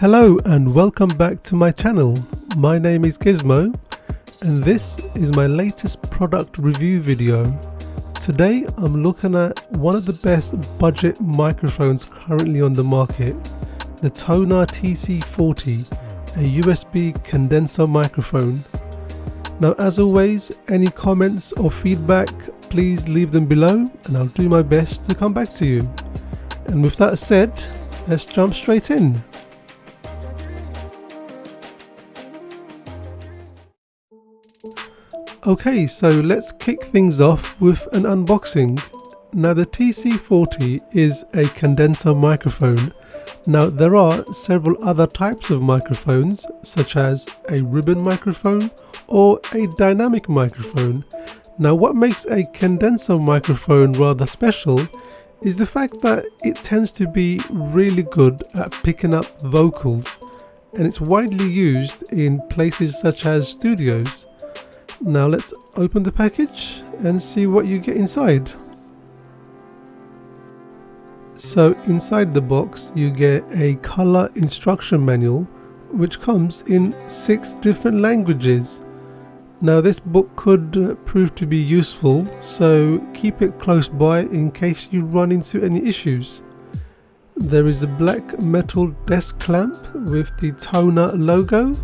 Hello and welcome back to my channel. My name is Gizmo and this is my latest product review video. Today I'm looking at one of the best budget microphones currently on the market, the TONOR TC40, a USB condenser microphone. Now, as always, any comments or feedback, please leave them below and I'll do my best to come back to you. And with that said, let's jump straight in. Okay, so let's kick things off with an unboxing. Now, the TC40 is a condenser microphone. Now, there are several other types of microphones, such as a ribbon microphone or a dynamic microphone. Now, what makes a condenser microphone rather special is the fact that it tends to be really good at picking up vocals, and it's widely used in places such as studios. Now let's open the package and see what you get inside. So inside the box you get a color instruction manual which comes in 6 different languages. Now this book could prove to be useful, so keep it close by in case you run into any issues. There is a black metal desk clamp with the TONOR logo.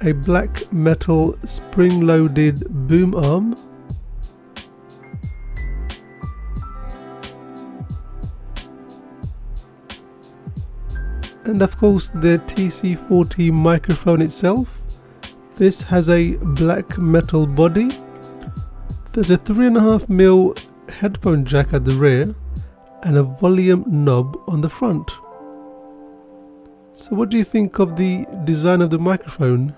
A black metal spring-loaded boom arm, and of course the TC40 microphone itself. This has a black metal body. There's a 3.5mm headphone jack at the rear and a volume knob on the front. So what do you think of the design of the microphone?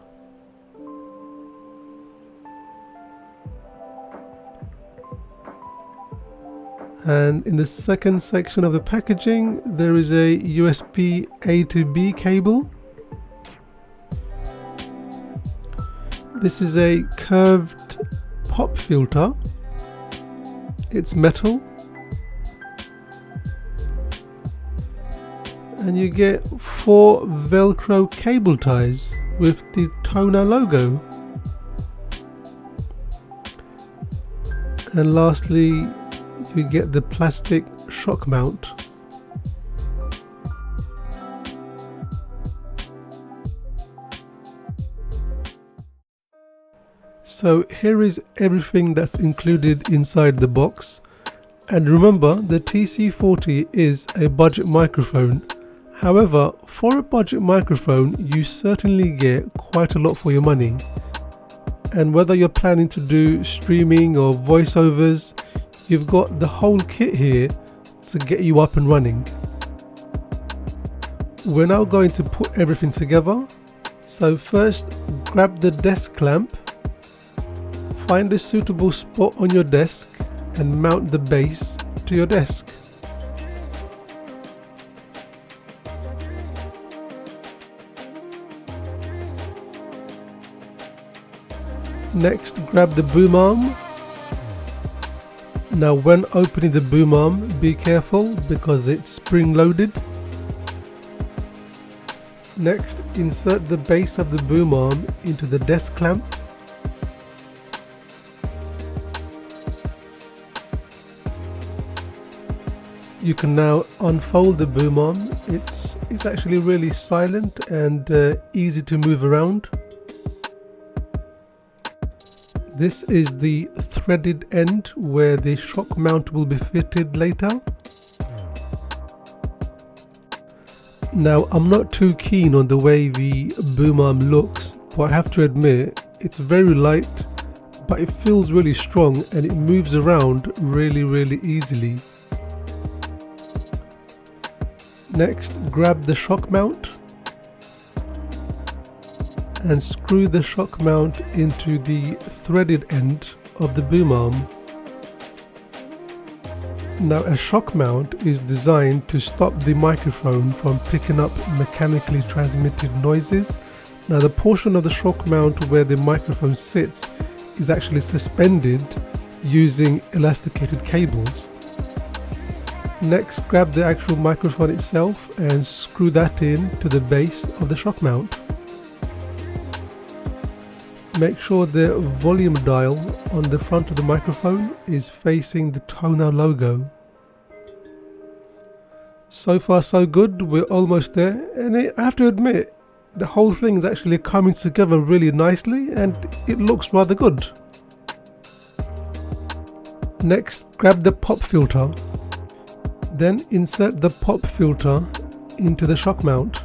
And in the second section of the packaging there is a USB A to B cable. This is a curved pop filter. It's metal. And you get 4 Velcro cable ties with the TONOR logo. And lastly, you get the plastic shock mount. So here is everything that's included inside the box. And remember, the TC40 is a budget microphone. However, for a budget microphone, you certainly get quite a lot for your money. And whether you're planning to do streaming or voiceovers, you've got the whole kit here to get you up and running. We're now going to put everything together. So first, grab the desk clamp, find a suitable spot on your desk and mount the base to your desk. Next, grab the boom arm. Now when opening the boom arm, be careful because it's spring loaded. Next, insert the base of the boom arm into the desk clamp. You can now unfold the boom arm. It's actually really silent and easy to move around. This is the threaded end where the shock mount will be fitted later. Now, I'm not too keen on the way the boom arm looks, but I have to admit it's very light, but it feels really strong and it moves around really easily. Next, grab the shock mount and screw the shock mount into the threaded end of the boom arm. Now, a shock mount is designed to stop the microphone from picking up mechanically transmitted noises. Now, the portion of the shock mount where the microphone sits is actually suspended using elasticated cables. Next, grab the actual microphone itself and screw that in to the base of the shock mount. Make sure the volume dial on the front of the microphone is facing the TONOR logo. So far so good, we're almost there, and I have to admit, the whole thing is actually coming together really nicely and it looks rather good. Next, grab the pop filter. Then insert the pop filter into the shock mount.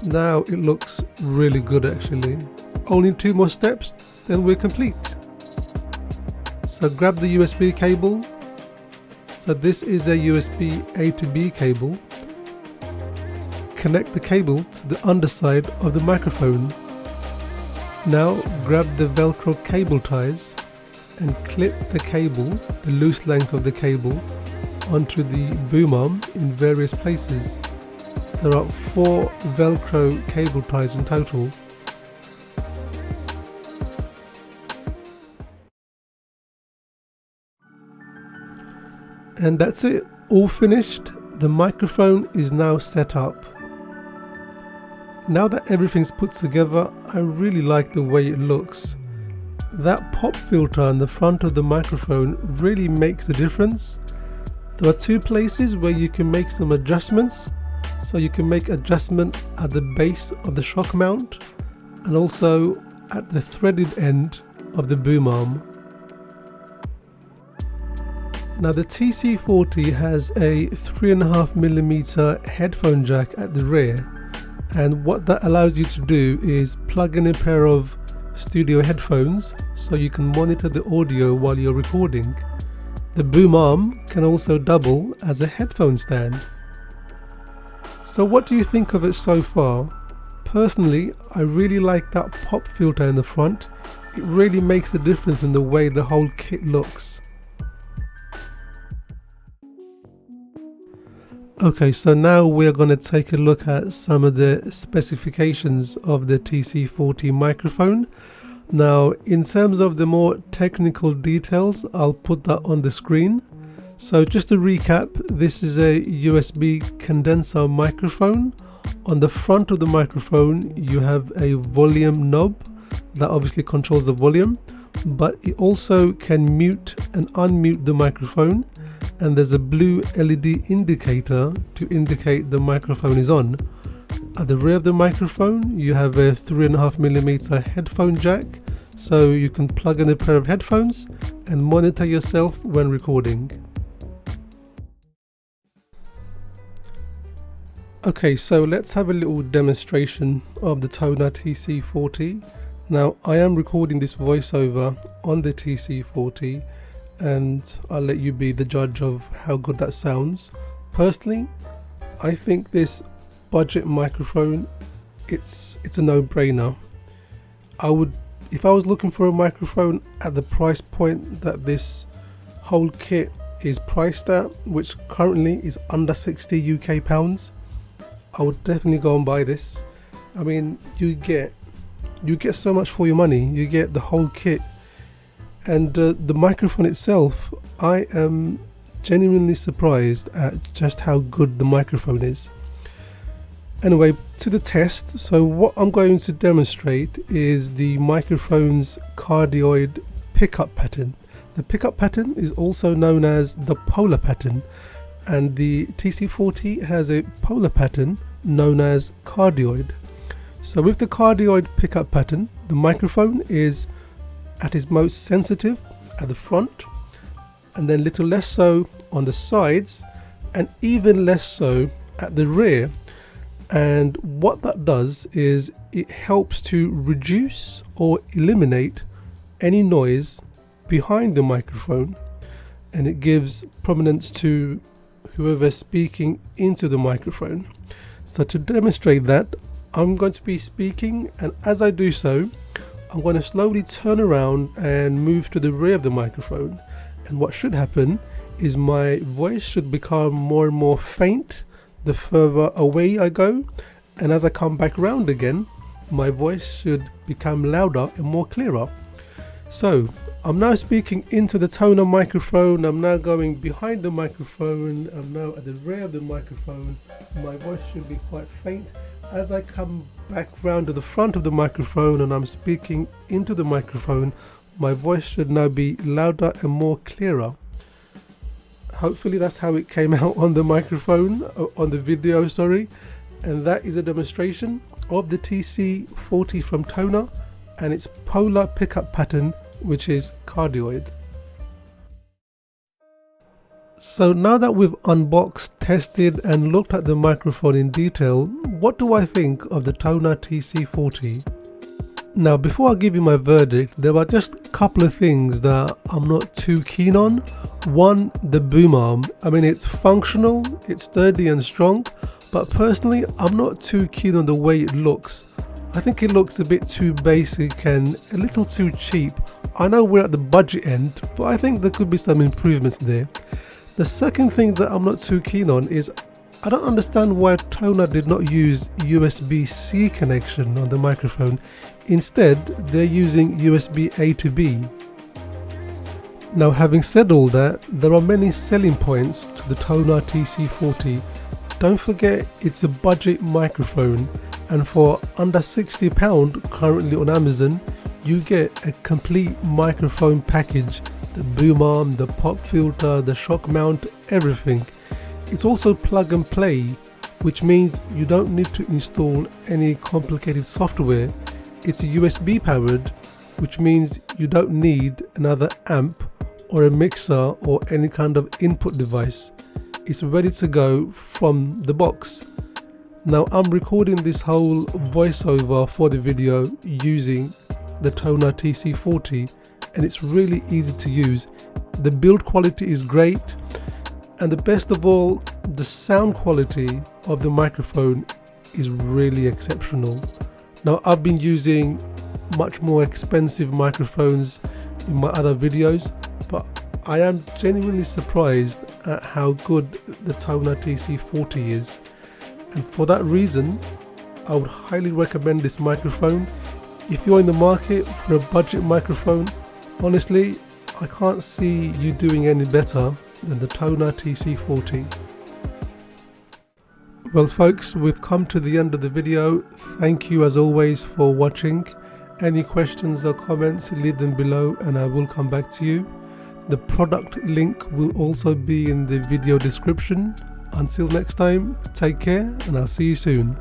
Now it looks really good actually. Only 2 more steps, then we're complete. So grab the USB cable. So this is a USB A to B cable. Connect the cable to the underside of the microphone. Now grab the Velcro cable ties and clip the cable, the loose length of the cable, onto the boom arm in various places. There are 4 Velcro cable ties in total. And that's it, all finished. The microphone is now set up. Now that everything's put together, I really like the way it looks. That pop filter on the front of the microphone really makes a difference. There are 2 places where you can make some adjustments. So you can make adjustment at the base of the shock mount and also at the threaded end of the boom arm. Now the TC40 has a 3.5mm headphone jack at the rear, and what that allows you to do is plug in a pair of studio headphones so you can monitor the audio while you're recording. The boom arm can also double as a headphone stand. So what do you think of it so far? Personally, I really like that pop filter in the front. It really makes a difference in the way the whole kit looks. Okay, so now we're going to take a look at some of the specifications of the TC40 microphone. Now, in terms of the more technical details, I'll put that on the screen. So just to recap, this is a USB condenser microphone. On the front of the microphone, you have a volume knob that obviously controls the volume, but it also can mute and unmute the microphone. And there's a blue LED indicator to indicate the microphone is on. At the rear of the microphone, you have a 3.5mm headphone jack, so you can plug in a pair of headphones and monitor yourself when recording. Okay, so let's have a little demonstration of the TONOR TC40. Now, I am recording this voiceover on the TC40, and I'll let you be the judge of how good that sounds. Personally, I think this budget microphone, it's a no-brainer. If I was looking for a microphone at the price point that this whole kit is priced at, which currently is under 60 UK pounds, I would definitely go and buy this. I mean, you get so much for your money. You get the whole kit. And the microphone itself, I am genuinely surprised at just how good the microphone is. Anyway, to the test. So what I'm going to demonstrate is the microphone's cardioid pickup pattern. The pickup pattern is also known as the polar pattern, and the TC40 has a polar pattern known as cardioid. So with the cardioid pickup pattern, the microphone is at its most sensitive at the front, and then little less so on the sides, and even less so at the rear. And what that does is it helps to reduce or eliminate any noise behind the microphone, and it gives prominence to whoever's speaking into the microphone. So to demonstrate that, I'm going to be speaking, and as I do so, I'm going to slowly turn around and move to the rear of the microphone, and what should happen is my voice should become more and more faint the further away I go, and as I come back around again, my voice should become louder and more clearer. So I'm now speaking into the TONOR microphone. I'm now going behind the microphone. I'm now at the rear of the microphone. My voice should be quite faint. As I come back round to the front of the microphone and I'm speaking into the microphone, my voice should now be louder and more clearer. Hopefully that's how it came out on the microphone, on the video, sorry. And that is a demonstration of the TC40 from TONOR and its polar pickup pattern, which is cardioid. So now that we've unboxed, tested and looked at the microphone in detail, what do I think of the TONOR TC40? Now before I give you my verdict, there are just a couple of things that I'm not too keen on. One, the boom arm. I mean, it's functional, it's sturdy and strong, but personally I'm not too keen on the way it looks. I think it looks a bit too basic and a little too cheap. I know we're at the budget end, but I think there could be some improvements there. The second thing that I'm not too keen on is I don't understand why TONOR did not use USB-C connection on the microphone. Instead, they're using USB A to B. Now, having said all that, there are many selling points to the TONOR TC40. Don't forget, it's a budget microphone, and for under £60 currently on Amazon, you get a complete microphone package. The boom arm, the pop filter, the shock mount, everything. It's also plug and play, which means you don't need to install any complicated software. It's USB powered, which means you don't need another amp or a mixer or any kind of input device. It's ready to go from the box. Now I'm recording this whole voiceover for the video using the TONOR TC40 and it's really easy to use. The build quality is great, and the best of all, the sound quality of the microphone is really exceptional. Now I've been using much more expensive microphones in my other videos, but I am genuinely surprised at how good the TONOR TC40 is, and for that reason I would highly recommend this microphone. If you're in the market for a budget microphone, honestly I can't see you doing any better than the TONOR TC40. Well folks, we've come to the end of the video. Thank you as always for watching. Any questions or comments, leave them below and I will come back to you. The product link will also be in the video description. Until next time, take care and I'll see you soon.